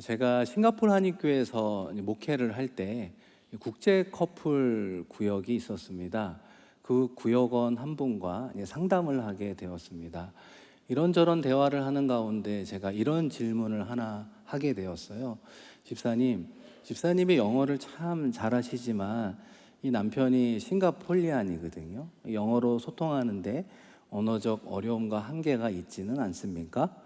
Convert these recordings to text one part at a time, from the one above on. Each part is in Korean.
제가 싱가포르 한인교회에서 목회를 할 때 국제 커플 구역이 있었습니다. 그 구역원 한 분과 상담을 하게 되었습니다. 이런저런 대화를 하는 가운데 제가 이런 질문을 하나 하게 되었어요. 집사님이 영어를 참 잘하시지만 이 남편이 싱가폴리안이거든요. 영어로 소통하는데 언어적 어려움과 한계가 있지는 않습니까?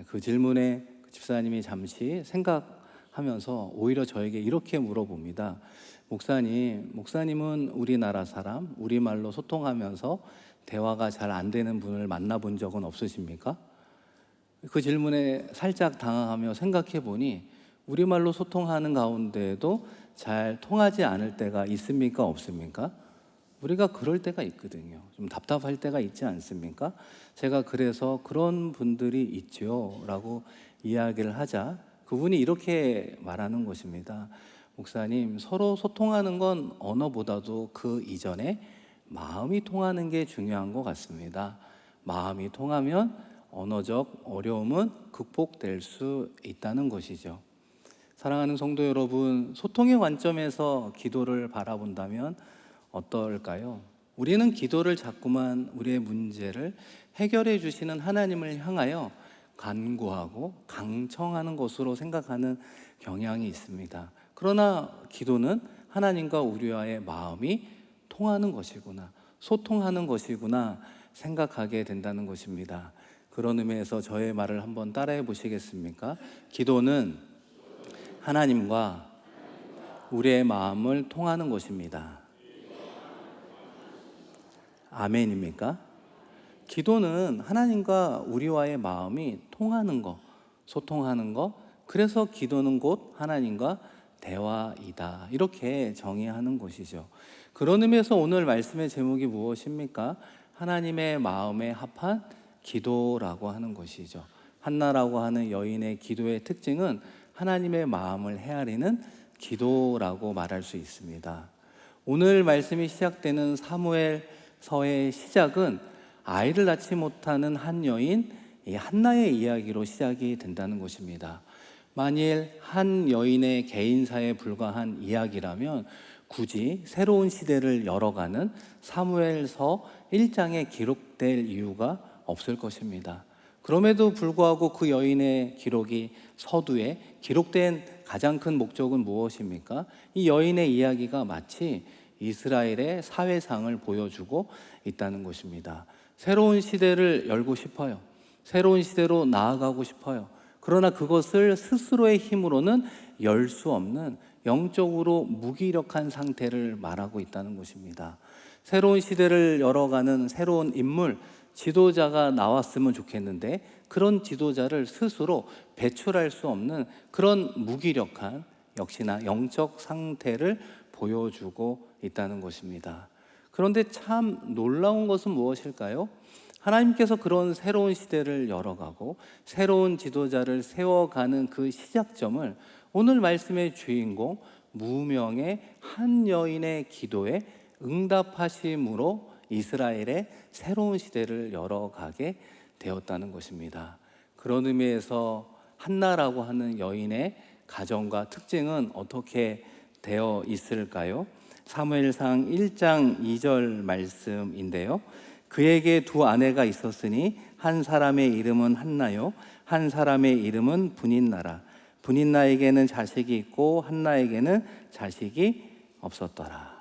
그 질문에 그 집사님이 잠시 생각하면서 오히려 저에게 이렇게 물어봅니다. 목사님은 우리나라 사람, 우리말로 소통하면서 대화가 잘 안 되는 분을 만나본 적은 없으십니까? 그 질문에 살짝 당황하며 생각해 보니 우리말로 소통하는 가운데에도 잘 통하지 않을 때가 있습니까? 없습니까? 우리가 그럴 때가 있거든요. 좀 답답할 때가 있지 않습니까? 제가 그래서 그런 분들이 있죠 라고 이야기를 하자 그분이 이렇게 말하는 것입니다. 목사님, 서로 소통하는 건 언어보다도 그 이전에 마음이 통하는 게 중요한 것 같습니다. 마음이 통하면 언어적 어려움은 극복될 수 있다는 것이죠. 사랑하는 성도 여러분, 소통의 관점에서 기도를 바라본다면 어떨까요? 우리는 기도를 자꾸만 우리의 문제를 해결해 주시는 하나님을 향하여 간구하고 강청하는 것으로 생각하는 경향이 있습니다. 그러나 기도는 하나님과 우리와의 마음이 통하는 것이구나, 소통하는 것이구나 생각하게 된다는 것입니다. 그런 의미에서 저의 말을 한번 따라해 보시겠습니까? 기도는 하나님과 우리의 마음을 통하는 것입니다. 아멘입니까? 기도는 하나님과 우리와의 마음이 통하는 것, 소통하는 것, 그래서 기도는 곧 하나님과 대화이다, 이렇게 정의하는 것이죠. 그런 의미에서 오늘 말씀의 제목이 무엇입니까? 하나님의 마음에 합한 기도라고 하는 것이죠. 한나라고 하는 여인의 기도의 특징은 하나님의 마음을 헤아리는 기도라고 말할 수 있습니다. 오늘 말씀이 시작되는 사무엘서의 시작은 아이를 낳지 못하는 한 여인 한나의 이야기로 시작이 된다는 것입니다. 만일 한 여인의 개인사에 불과한 이야기라면 굳이 새로운 시대를 열어가는 사무엘서 1장에 기록될 이유가 없을 것입니다. 그럼에도 불구하고 그 여인의 기록이 서두에 기록된 가장 큰 목적은 무엇입니까? 이 여인의 이야기가 마치 이스라엘의 사회상을 보여주고 있다는 것입니다. 새로운 시대를 열고 싶어요. 새로운 시대로 나아가고 싶어요. 그러나 그것을 스스로의 힘으로는 열 수 없는 영적으로 무기력한 상태를 말하고 있다는 것입니다. 새로운 시대를 열어가는 새로운 인물, 지도자가 나왔으면 좋겠는데 그런 지도자를 스스로 배출할 수 없는 그런 무기력한, 역시나 영적 상태를 보여주고 있다는 것입니다. 그런데 참 놀라운 것은 무엇일까요? 하나님께서 그런 새로운 시대를 열어가고 새로운 지도자를 세워가는 그 시작점을 오늘 말씀의 주인공 무명의 한 여인의 기도에 응답하심으로 이스라엘의 새로운 시대를 열어가게 되었다는 것입니다. 그런 의미에서 한나라고 하는 여인의 가정과 특징은 어떻게 되어 있을까요? 사무엘상 1장 2절 말씀인데요. 그에게 두 아내가 있었으니 한 사람의 이름은 한나요, 한 사람의 이름은 분인나라. 분인나에게는 자식이 있고 한나에게는 자식이 없었더라.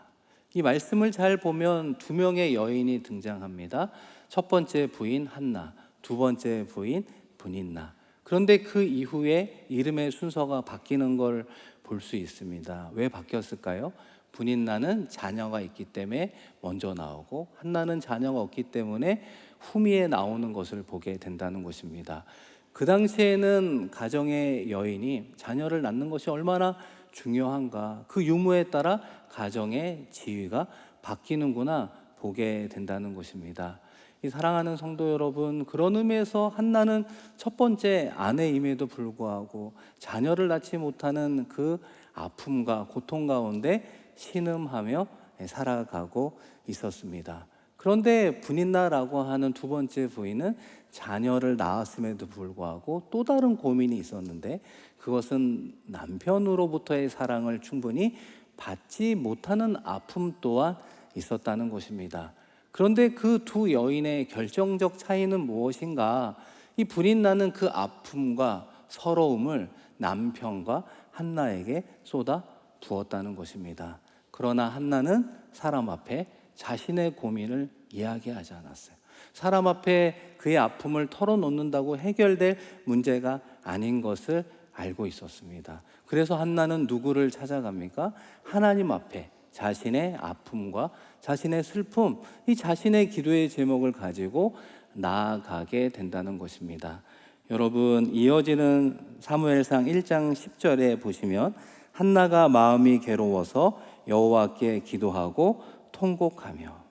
이 말씀을 잘 보면 두 명의 여인이 등장합니다. 첫 번째 부인 한나, 두 번째 부인 분인나. 그런데 그 이후에 이름의 순서가 바뀌는 걸 볼 수 있습니다. 왜 바뀌었을까요? 분인나는 자녀가 있기 때문에 먼저 나오고 한나는 자녀가 없기 때문에 후미에 나오는 것을 보게 된다는 것입니다. 그 당시에는 가정의 여인이 자녀를 낳는 것이 얼마나 중요한가, 그 유무에 따라 가정의 지위가 바뀌는구나 보게 된다는 것입니다. 이 사랑하는 성도 여러분, 그런 의미에서 한나는 첫 번째 아내임에도 불구하고 자녀를 낳지 못하는 그 아픔과 고통 가운데 신음하며 살아가고 있었습니다. 그런데 분인나라고 하는 두 번째 부인은 자녀를 낳았음에도 불구하고 또 다른 고민이 있었는데, 그것은 남편으로부터의 사랑을 충분히 받지 못하는 아픔 또한 있었다는 것입니다. 그런데 그 두 여인의 결정적 차이는 무엇인가? 이 분인나는 그 아픔과 서러움을 남편과 한나에게 쏟아 부었다는 것입니다. 그러나 한나는 사람 앞에 자신의 고민을 이야기하지 않았어요. 사람 앞에 그의 아픔을 털어놓는다고 해결될 문제가 아닌 것을 알고 있었습니다. 그래서 한나는 누구를 찾아갑니까? 하나님 앞에 자신의 아픔과 자신의 슬픔, 이 자신의 기도의 제목을 가지고 나아가게 된다는 것입니다. 여러분, 이어지는 사무엘상 1장 10절에 보시면 한나가 마음이 괴로워서 여호와께 기도하고 통곡하며,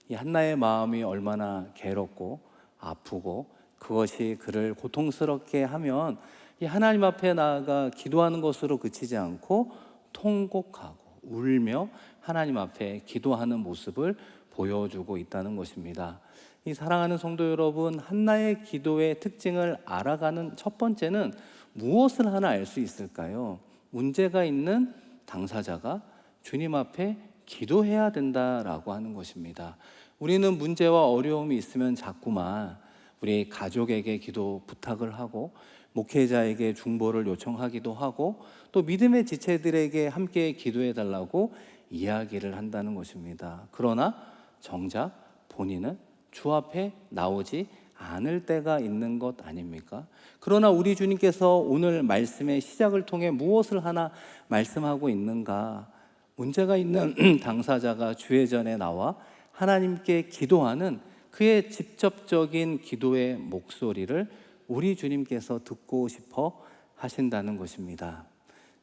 이 한나의 마음이 얼마나 괴롭고 아프고 그것이 그를 고통스럽게 하면 이 하나님 앞에 나아가 기도하는 것으로 그치지 않고 통곡하고 울며 하나님 앞에 기도하는 모습을 보여주고 있다는 것입니다. 이 사랑하는 성도 여러분, 한나의 기도의 특징을 알아가는 첫 번째는 무엇을 하나 알 수 있을까요? 문제가 있는 당사자가 주님 앞에 기도해야 된다라고 하는 것입니다. 우리는 문제와 어려움이 있으면 자꾸만 우리 가족에게 기도 부탁을 하고 목회자에게 중보를 요청하기도 하고 또 믿음의 지체들에게 함께 기도해 달라고 이야기를 한다는 것입니다. 그러나 정작 본인은 주 앞에 나오지 않을 때가 있는 것 아닙니까? 그러나 우리 주님께서 오늘 말씀의 시작을 통해 무엇을 하나 말씀하고 있는가? 문제가 있는 당사자가 주의 전에 나와 하나님께 기도하는 그의 직접적인 기도의 목소리를 우리 주님께서 듣고 싶어 하신다는 것입니다.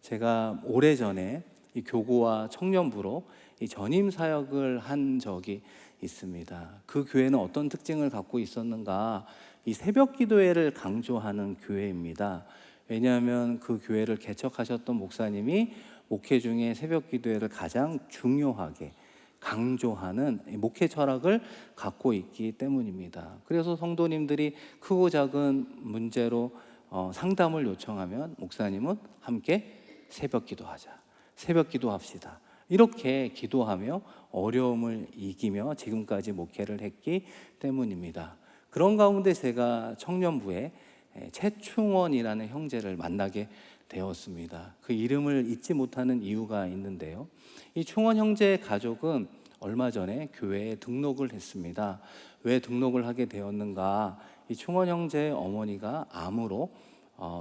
제가 오래전에 이 교구와 청년부로 이 전임 사역을 한 적이 있습니다. 그 교회는 어떤 특징을 갖고 있었는가? 이 새벽 기도회를 강조하는 교회입니다. 왜냐하면 그 교회를 개척하셨던 목사님이 목회 중에 새벽 기도회를 가장 중요하게 강조하는 목회 철학을 갖고 있기 때문입니다. 그래서 성도님들이 크고 작은 문제로 상담을 요청하면 목사님은 함께 새벽 기도하자, 새벽 기도합시다, 이렇게 기도하며 어려움을 이기며 지금까지 목회를 했기 때문입니다. 그런 가운데 제가 청년부에 최충원이라는 형제를 만나게 되었습니다. 그 이름을 잊지 못하는 이유가 있는데요, 이 충원 형제의 가족은 얼마 전에 교회에 등록을 했습니다. 왜 등록을 하게 되었는가? 이 충원 형제의 어머니가 암으로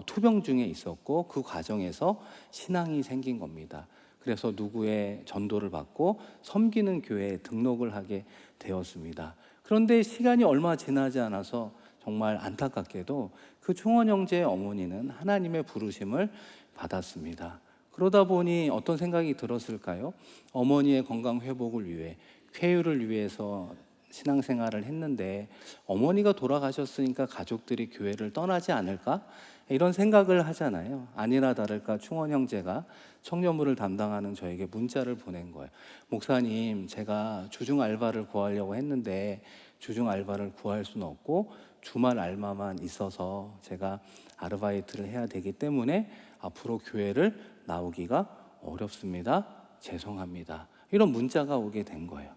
투병 중에 있었고 그 과정에서 신앙이 생긴 겁니다. 그래서 누구의 전도를 받고 섬기는 교회에 등록을 하게 되었습니다. 그런데 시간이 얼마 지나지 않아서 정말 안타깝게도 그 충원 형제의 어머니는 하나님의 부르심을 받았습니다. 그러다 보니 어떤 생각이 들었을까요? 어머니의 건강 회복을 위해, 쾌유를 위해서 신앙생활을 했는데 어머니가 돌아가셨으니까 가족들이 교회를 떠나지 않을까? 이런 생각을 하잖아요. 아니나 다를까 충원 형제가 청년부를 담당하는 저에게 문자를 보낸 거예요. 목사님, 제가 주중 알바를 구하려고 했는데 주중 알바를 구할 수는 없고 주말 알바만 있어서 제가 아르바이트를 해야 되기 때문에 앞으로 교회를 나오기가 어렵습니다. 죄송합니다. 이런 문자가 오게 된 거예요.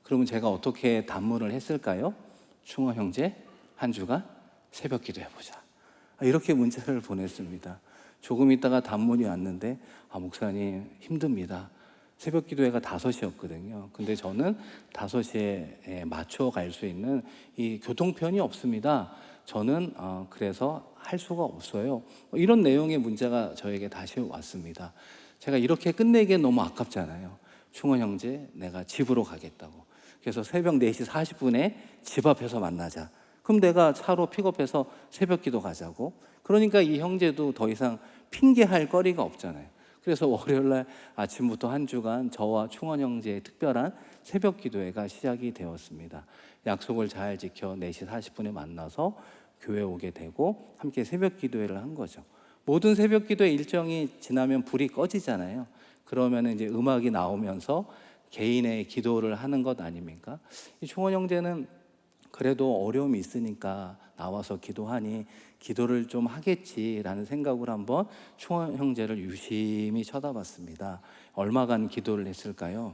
그러면 제가 어떻게 단문을 했을까요? 충원 형제, 한 주간 새벽 기도해보자, 이렇게 문자를 보냈습니다. 조금 있다가 단문이 왔는데, 목사님 힘듭니다. 새벽 기도회가 5시였거든요. 근데 저는 5시에 맞춰 갈 수 있는 이 교통편이 없습니다. 저는 그래서 할 수가 없어요. 이런 내용의 문자가 저에게 다시 왔습니다. 제가 이렇게 끝내기엔 너무 아깝잖아요. 충원 형제, 내가 집으로 가겠다고. 그래서 새벽 4시 40분에 집 앞에서 만나자. 그럼 내가 차로 픽업해서 새벽 기도 가자고. 그러니까 이 형제도 더 이상 핑계할 거리가 없잖아요. 그래서 월요일날 아침부터 한 주간 저와 충원 형제의 특별한 새벽 기도회가 시작이 되었습니다. 약속을 잘 지켜 4시 40분에 만나서 교회 오게 되고 함께 새벽 기도회를 한 거죠. 모든 새벽 기도회 일정이 지나면 불이 꺼지잖아요. 그러면 이제 음악이 나오면서 개인의 기도를 하는 것 아닙니까? 이 충원 형제는 그래도 어려움이 있으니까 나와서 기도하니 기도를 좀 하겠지라는 생각으로 한번 충원 형제를 유심히 쳐다봤습니다. 얼마간 기도를 했을까요?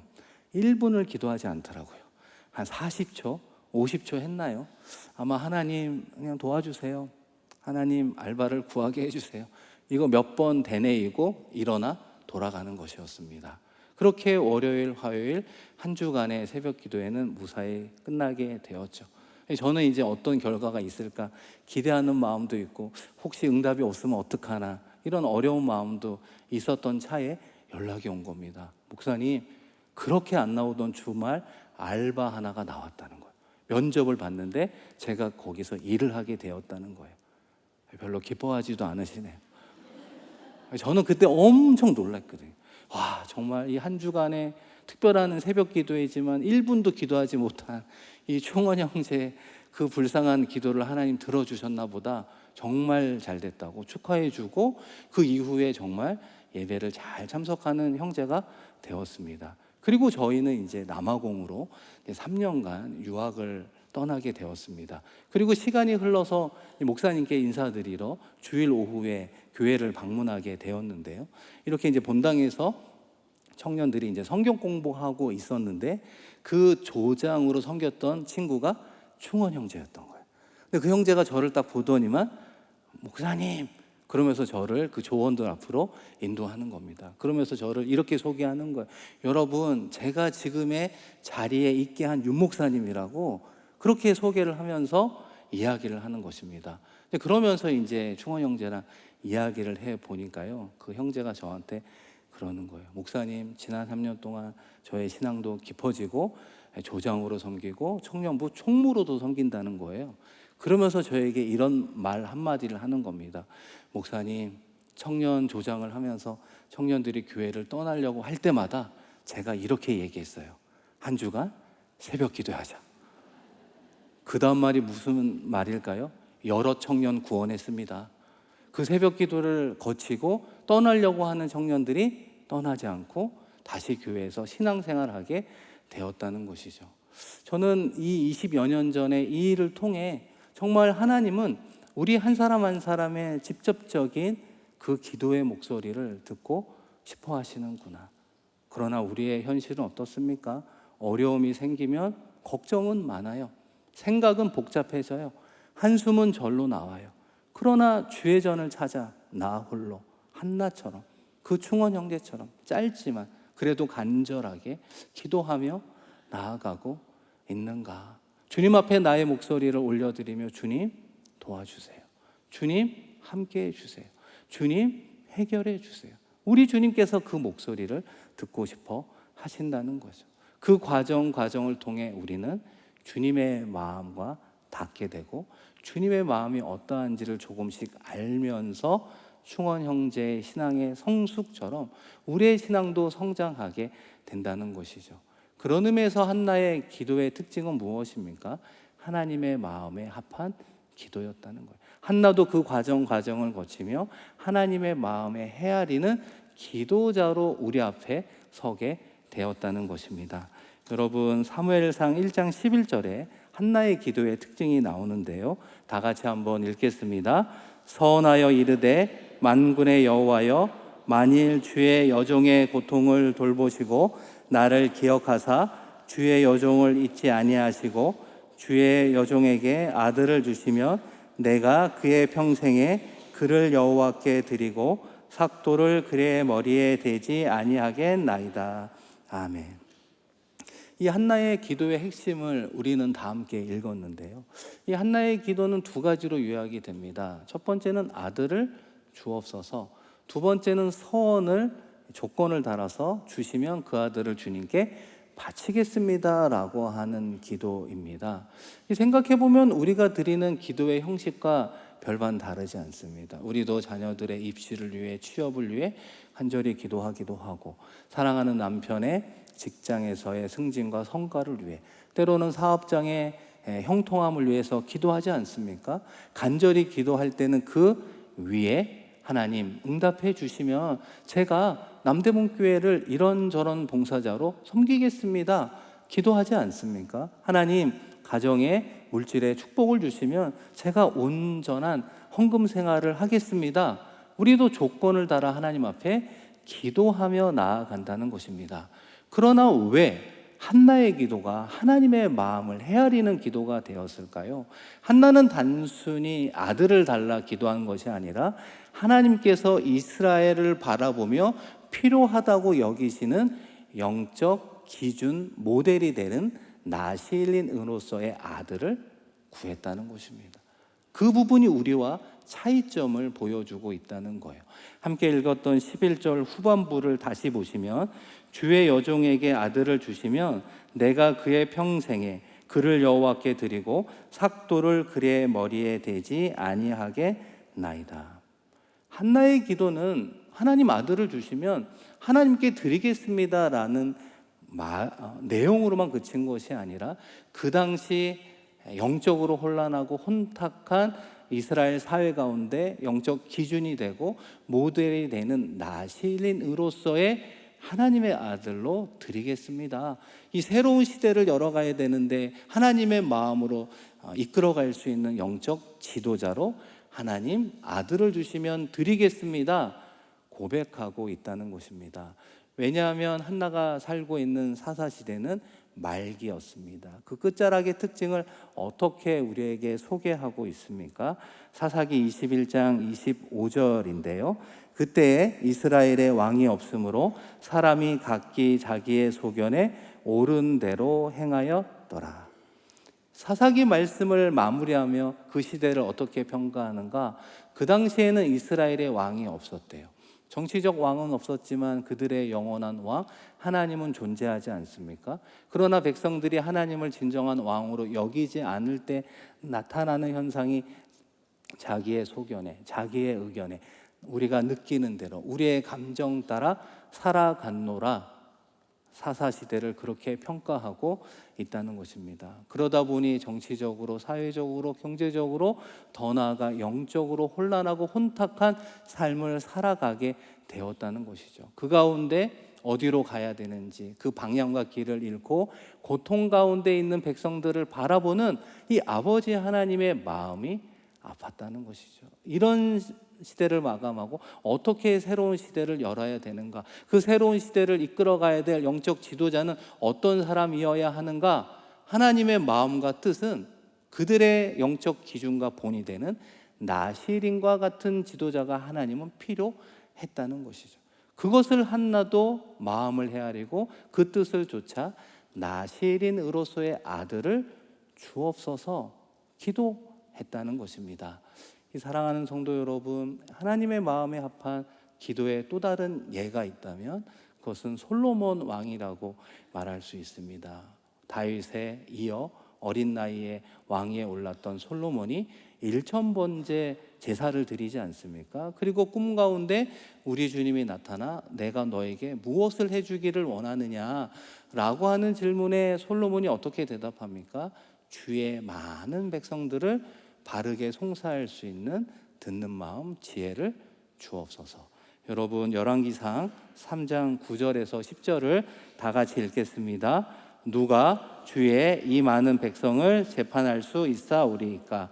1분을 기도하지 않더라고요. 한 40초, 50초 했나요? 아마 하나님 그냥 도와주세요. 하나님 알바를 구하게 해주세요. 이거 몇 번 되뇌이고 일어나 돌아가는 것이었습니다. 그렇게 월요일, 화요일 한 주간의 새벽 기도회는 무사히 끝나게 되었죠. 저는 이제 어떤 결과가 있을까 기대하는 마음도 있고 혹시 응답이 없으면 어떡하나 이런 어려운 마음도 있었던 차에 연락이 온 겁니다. 목사님, 그렇게 안 나오던 주말 알바 하나가 나왔다는 거예요. 면접을 봤는데 제가 거기서 일을 하게 되었다는 거예요. 별로 기뻐하지도 않으시네요. 저는 그때 엄청 놀랐거든요. 와, 정말 이 한 주간의 특별한 새벽 기도이지만 1분도 기도하지 못한 이 충원 형제의 그 불쌍한 기도를 하나님 들어주셨나 보다. 정말 잘 됐다고 축하해주고 그 이후에 정말 예배를 잘 참석하는 형제가 되었습니다. 그리고 저희는 이제 남아공으로 3년간 유학을 떠나게 되었습니다. 그리고 시간이 흘러서 목사님께 인사드리러 주일 오후에 교회를 방문하게 되었는데요. 이렇게 이제 본당에서 청년들이 이제 성경 공부하고 있었는데 그 조장으로 섬겼던 친구가 충원 형제였던 거예요. 근데 그 형제가 저를 딱 보더니만 목사님 그러면서 저를 그 조원들 앞으로 인도하는 겁니다. 그러면서 저를 이렇게 소개하는 거예요. 여러분, 제가 지금의 자리에 있게 한 윤 목사님이라고 그렇게 소개를 하면서 이야기를 하는 것입니다. 그러면서 이제 충원 형제랑 이야기를 해 보니까요, 그 형제가 저한테 그러는 거예요. 목사님, 지난 3년 동안 저의 신앙도 깊어지고 조장으로 섬기고 청년부 총무로도 섬긴다는 거예요. 그러면서 저에게 이런 말 한마디를 하는 겁니다. 목사님, 청년 조장을 하면서 청년들이 교회를 떠나려고 할 때마다 제가 이렇게 얘기했어요. 한 주간 새벽 기도하자. 그 다음 말이 무슨 말일까요? 여러 청년 구원했습니다. 그 새벽 기도를 거치고 떠나려고 하는 청년들이 떠나지 않고 다시 교회에서 신앙생활하게 되었다는 것이죠. 저는 이 20여 년 전에 이 일을 통해 정말 하나님은 우리 한 사람 한 사람의 직접적인 그 기도의 목소리를 듣고 싶어 하시는구나. 그러나 우리의 현실은 어떻습니까? 어려움이 생기면 걱정은 많아요. 생각은 복잡해져요. 한숨은 절로 나와요. 그러나 주의 전을 찾아 나 홀로 한나처럼 그 충원 형제처럼 짧지만 그래도 간절하게 기도하며 나아가고 있는가? 주님 앞에 나의 목소리를 올려드리며 주님 도와주세요. 주님 함께해 주세요. 주님 해결해 주세요. 우리 주님께서 그 목소리를 듣고 싶어 하신다는 거죠. 그 과정을 통해 우리는 주님의 마음과 닿게 되고 주님의 마음이 어떠한지를 조금씩 알면서 충원 형제의 신앙의 성숙처럼 우리의 신앙도 성장하게 된다는 것이죠. 그런 의미에서 한나의 기도의 특징은 무엇입니까? 하나님의 마음에 합한 기도였다는 거예요. 한나도 그 과정을 거치며 하나님의 마음에 헤아리는 기도자로 우리 앞에 서게 되었다는 것입니다. 여러분, 사무엘상 1장 11절에 한나의 기도의 특징이 나오는데요. 다 같이 한번 읽겠습니다. 서원하여 이르되 만군의 여호와여, 만일 주의 여종의 고통을 돌보시고 나를 기억하사 주의 여종을 잊지 아니하시고 주의 여종에게 아들을 주시면 내가 그의 평생에 그를 여호와께 드리고 삭도를 그의 머리에 대지 아니하겠나이다. 아멘. 이 한나의 기도의 핵심을 우리는 다 함께 읽었는데요. 이 한나의 기도는 두 가지로 요약이 됩니다. 첫 번째는 아들을 주옵소서, 두 번째는 서원을 조건을 달아서 주시면 그 아들을 주님께 바치겠습니다 라고 하는 기도입니다. 생각해보면 우리가 드리는 기도의 형식과 별반 다르지 않습니다. 우리도 자녀들의 입시를 위해, 취업을 위해 간절히 기도하기도 하고, 사랑하는 남편의 직장에서의 승진과 성과를 위해, 때로는 사업장의 형통함을 위해서 기도하지 않습니까? 간절히 기도할 때는 그 위에 하나님 응답해 주시면 제가 남대문 교회를 이런저런 봉사자로 섬기겠습니다. 기도하지 않습니까? 하나님, 가정에 물질의 축복을 주시면 제가 온전한 헌금 생활을 하겠습니다. 우리도 조건을 달아 하나님 앞에 기도하며 나아간다는 것입니다. 그러나 왜 한나의 기도가 하나님의 마음을 헤아리는 기도가 되었을까요? 한나는 단순히 아들을 달라 기도한 것이 아니라 하나님께서 이스라엘을 바라보며 필요하다고 여기시는 영적 기준 모델이 되는 나시린 은으로서의 아들을 구했다는 것입니다. 그 부분이 우리와 차이점을 보여주고 있다는 거예요. 함께 읽었던 11절 후반부를 다시 보시면 주의 여종에게 아들을 주시면 내가 그의 평생에 그를 여호와께 드리고 삭도를 그의 머리에 대지 아니하겠나이다. 한나의 기도는 하나님 아들을 주시면 하나님께 드리겠습니다라는 내용으로만 그친 것이 아니라 그 당시 영적으로 혼란하고 혼탁한 이스라엘 사회 가운데 영적 기준이 되고 모델이 되는 나실인으로서의 하나님의 아들로 드리겠습니다. 이 새로운 시대를 열어가야 되는데 하나님의 마음으로 이끌어갈 수 있는 영적 지도자로 하나님 아들을 주시면 드리겠습니다 고백하고 있다는 것입니다. 왜냐하면 한나가 살고 있는 사사시대는 말기였습니다. 그 끝자락의 특징을 어떻게 우리에게 소개하고 있습니까? 사사기 21장 25절인데요. 그때에 이스라엘의 왕이 없으므로 사람이 각기 자기의 소견에 옳은 대로 행하였더라. 사사기 말씀을 마무리하며 그 시대를 어떻게 평가하는가? 그 당시에는 이스라엘의 왕이 없었대요. 정치적 왕은 없었지만 그들의 영원한 왕 하나님은 존재하지 않습니까? 그러나 백성들이 하나님을 진정한 왕으로 여기지 않을 때 나타나는 현상이 자기의 소견에, 자기의 의견에, 우리가 느끼는 대로 우리의 감정 따라 살아갔노라. 사사시대를 그렇게 평가하고 있다는 것입니다. 그러다 보니 정치적으로, 사회적으로, 경제적으로, 더 나아가 영적으로 혼란하고 혼탁한 삶을 살아가게 되었다는 것이죠. 그 가운데 어디로 가야 되는지 그 방향과 길을 잃고 고통 가운데 있는 백성들을 바라보는 이 아버지 하나님의 마음이 아팠다는 것이죠. 이런 시대를 마감하고 어떻게 새로운 시대를 열어야 되는가, 그 새로운 시대를 이끌어가야 될 영적 지도자는 어떤 사람이어야 하는가, 하나님의 마음과 뜻은 그들의 영적 기준과 본이 되는 나시린과 같은 지도자가 하나님은 필요했다는 것이죠. 그것을 한나도 마음을 헤아리고 그 뜻을 좇아 나시린으로서의 아들을 주옵소서 기도했다는 것입니다. 이 사랑하는 성도 여러분, 하나님의 마음에 합한 기도의 또 다른 예가 있다면 그것은 솔로몬 왕이라고 말할 수 있습니다. 다윗에 이어 어린 나이에 왕위에 올랐던 솔로몬이 1000번째 제사를 드리지 않습니까? 그리고 꿈 가운데 우리 주님이 나타나 내가 너에게 무엇을 해주기를 원하느냐 라고 하는 질문에 솔로몬이 어떻게 대답합니까? 주의 많은 백성들을 바르게 송사할 수 있는 듣는 마음, 지혜를 주옵소서. 여러분, 열왕기상 3장 9절에서 10절을 다 같이 읽겠습니다. 누가 주의 이 많은 백성을 재판할 수 있사오리이까?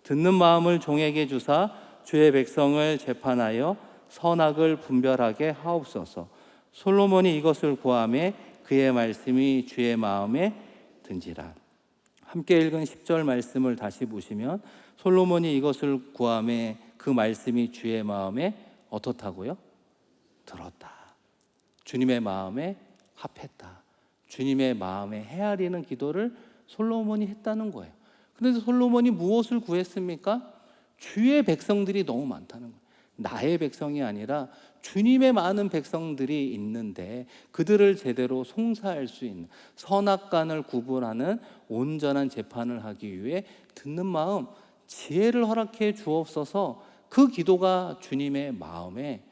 듣는 마음을 종에게 주사 주의 백성을 재판하여 선악을 분별하게 하옵소서. 솔로몬이 이것을 구하매 그의 말씀이 주의 마음에 든지라. 함께 읽은 10절 말씀을 다시 보시면 솔로몬이 이것을 구하매 그 말씀이 주의 마음에 어떻다고요? 들었다. 주님의 마음에 합했다. 주님의 마음에 헤아리는 기도를 솔로몬이 했다는 거예요. 그런데 솔로몬이 무엇을 구했습니까? 주의 백성들이 너무 많다는 거예요. 나의 백성이 아니라 주님의 많은 백성들이 있는데 그들을 제대로 송사할 수 있는, 선악간을 구분하는 온전한 재판을 하기 위해 듣는 마음, 지혜를 허락해 주옵소서. 그 기도가 주님의 마음에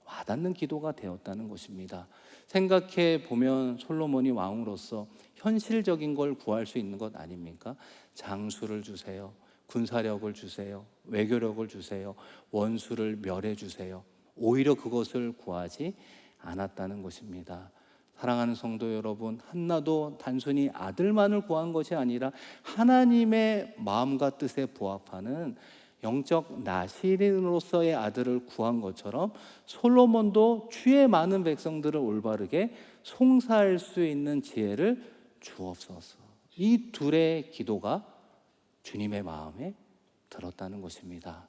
와닿는 기도가 되었다는 것입니다. 생각해 보면 솔로몬이 왕으로서 현실적인 걸 구할 수 있는 것 아닙니까? 장수를 주세요, 군사력을 주세요, 외교력을 주세요, 원수를 멸해 주세요. 오히려 그것을 구하지 않았다는 것입니다. 사랑하는 성도 여러분, 한나도 단순히 아들만을 구한 것이 아니라 하나님의 마음과 뜻에 부합하는 영적 나시린으로서의 아들을 구한 것처럼 솔로몬도 주의 많은 백성들을 올바르게 송사할 수 있는 지혜를 주옵소서. 이 둘의 기도가 주님의 마음에 들었다는 것입니다.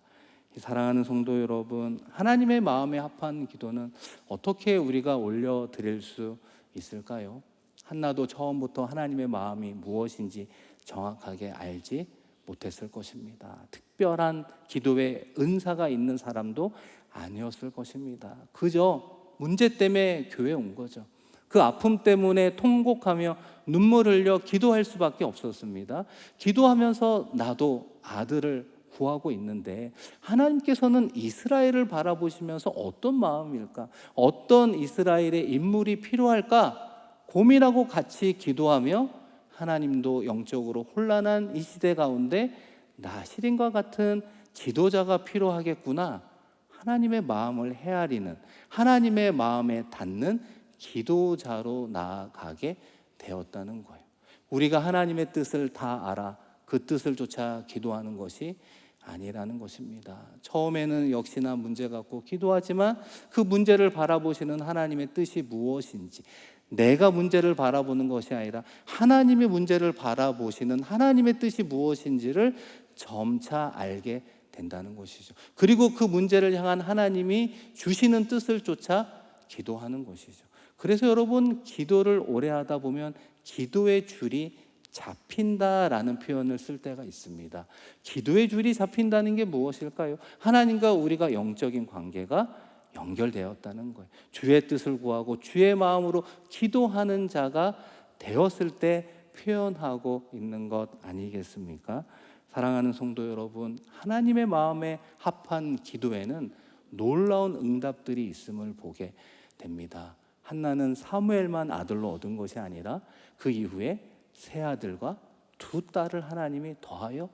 사랑하는 성도 여러분, 하나님의 마음에 합한 기도는 어떻게 우리가 올려드릴 수 있을까요? 한나도 처음부터 하나님의 마음이 무엇인지 정확하게 알지 못했을 것입니다. 특별한 기도의 은사가 있는 사람도 아니었을 것입니다. 그저 문제 때문에 교회에 온 거죠. 그 아픔 때문에 통곡하며 눈물 흘려 기도할 수밖에 없었습니다. 기도하면서 나도 아들을 구하고 있는데 하나님께서는 이스라엘을 바라보시면서 어떤 마음일까? 어떤 이스라엘의 인물이 필요할까? 고민하고 같이 기도하며 하나님도 영적으로 혼란한 이 시대 가운데 나시린과 같은 지도자가 필요하겠구나. 하나님의 마음을 헤아리는, 하나님의 마음에 닿는 기도자로 나아가게 되었다는 거예요. 우리가 하나님의 뜻을 다 알아 그 뜻을 쫓아 기도하는 것이 아니라는 것입니다. 처음에는 역시나 문제 갖고 기도하지만 그 문제를 바라보시는 하나님의 뜻이 무엇인지, 내가 문제를 바라보는 것이 아니라 하나님의 문제를 바라보시는 하나님의 뜻이 무엇인지를 점차 알게 된다는 것이죠. 그리고 그 문제를 향한 하나님이 주시는 뜻을 쫓아 기도하는 것이죠. 그래서 여러분, 기도를 오래 하다 보면 기도의 줄이 잡힌다라는 표현을 쓸 때가 있습니다. 기도의 줄이 잡힌다는 게 무엇일까요? 하나님과 우리가 영적인 관계가 연결되었다는 거예요. 주의 뜻을 구하고 주의 마음으로 기도하는 자가 되었을 때 표현하고 있는 것 아니겠습니까? 사랑하는 성도 여러분, 하나님의 마음에 합한 기도에는 놀라운 응답들이 있음을 보게 됩니다. 한나는 사무엘만 아들로 얻은 것이 아니라 그 이후에 세 아들과 두 딸을 하나님이 더하여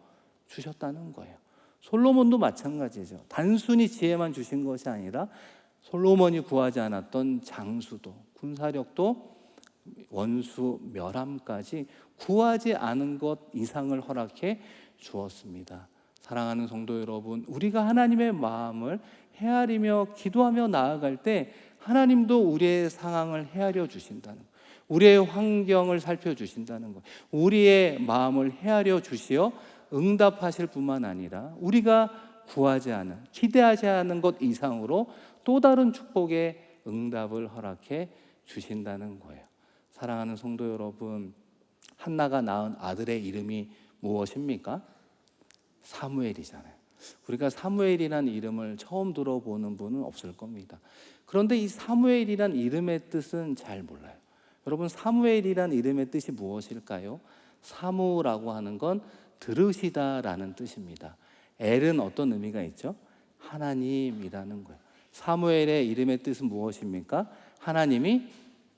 주셨다는 거예요. 솔로몬도 마찬가지죠. 단순히 지혜만 주신 것이 아니라 솔로몬이 구하지 않았던 장수도, 군사력도, 원수 멸함까지 구하지 않은 것 이상을 허락해 주었습니다. 사랑하는 성도 여러분, 우리가 하나님의 마음을 헤아리며 기도하며 나아갈 때 하나님도 우리의 상황을 헤아려 주신다는 거예요. 우리의 환경을 살펴주신다는 거예요. 우리의 마음을 헤아려 주시어 응답하실 뿐만 아니라 우리가 구하지 않은, 기대하지 않은 것 이상으로 또 다른 축복의 응답을 허락해 주신다는 거예요. 사랑하는 성도 여러분, 한나가 낳은 아들의 이름이 무엇입니까? 사무엘이잖아요. 우리가 사무엘이라는 이름을 처음 들어보는 분은 없을 겁니다. 그런데 이 사무엘이라는 이름의 뜻은 잘 몰라요. 여러분, 사무엘이란 이름의 뜻이 무엇일까요? 사무라고 하는 건 들으시다라는 뜻입니다. 엘은 어떤 의미가 있죠? 하나님이라는 거예요. 사무엘의 이름의 뜻은 무엇입니까? 하나님이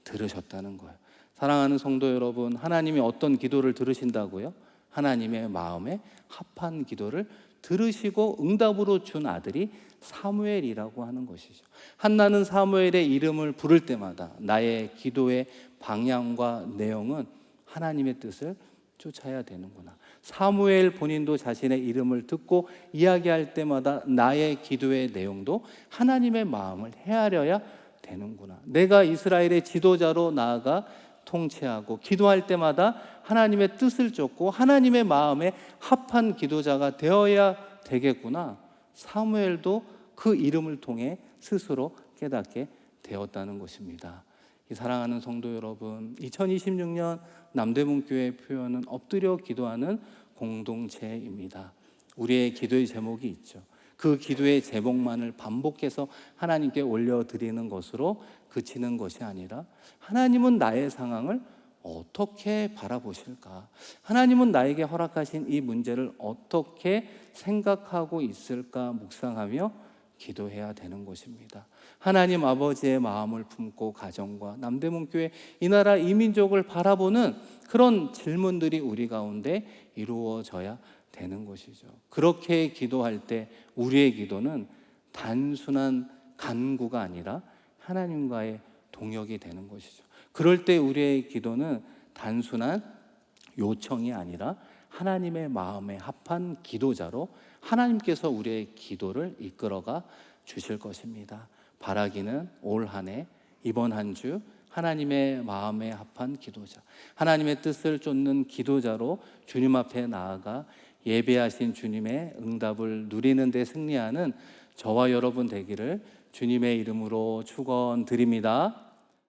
들으셨다는 거예요. 사랑하는 성도 여러분, 하나님이 어떤 기도를 들으신다고요? 하나님의 마음에 합한 기도를 들으시고 응답으로 준 아들이 사무엘이라고 하는 것이죠. 한나는 사무엘의 이름을 부를 때마다 나의 기도의 방향과 내용은 하나님의 뜻을 쫓아야 되는구나. 사무엘 본인도 자신의 이름을 듣고 이야기할 때마다 나의 기도의 내용도 하나님의 마음을 헤아려야 되는구나. 내가 이스라엘의 지도자로 나아가 통치하고 기도할 때마다 하나님의 뜻을 쫓고 하나님의 마음에 합한 기도자가 되어야 되겠구나. 사무엘도 그 이름을 통해 스스로 깨닫게 되었다는 것입니다. 사랑하는 성도 여러분, 2026년 남대문교회 표현은 엎드려 기도하는 공동체입니다. 우리의 기도의 제목이 있죠. 그 기도의 제목만을 반복해서 하나님께 올려드리는 것으로 그치는 것이 아니라 하나님은 나의 상황을 어떻게 바라보실까? 하나님은 나에게 허락하신 이 문제를 어떻게 생각하고 있을까 묵상하며 기도해야 되는 것입니다. 하나님 아버지의 마음을 품고 가정과 남대문교회 이 나라 이 민족을 바라보는 그런 질문들이 우리 가운데 이루어져야 되는 것이죠. 그렇게 기도할 때 우리의 기도는 단순한 간구가 아니라 하나님과의 동역이 되는 것이죠. 그럴 때 우리의 기도는 단순한 요청이 아니라 하나님의 마음에 합한 기도자로 하나님께서 우리의 기도를 이끌어가 주실 것입니다. 바라기는 올 한 해, 이번 한 주 하나님의 마음에 합한 기도자, 하나님의 뜻을 쫓는 기도자로 주님 앞에 나아가 예배하신 주님의 응답을 누리는 데 승리하는 저와 여러분 되기를 주님의 이름으로 축원드립니다.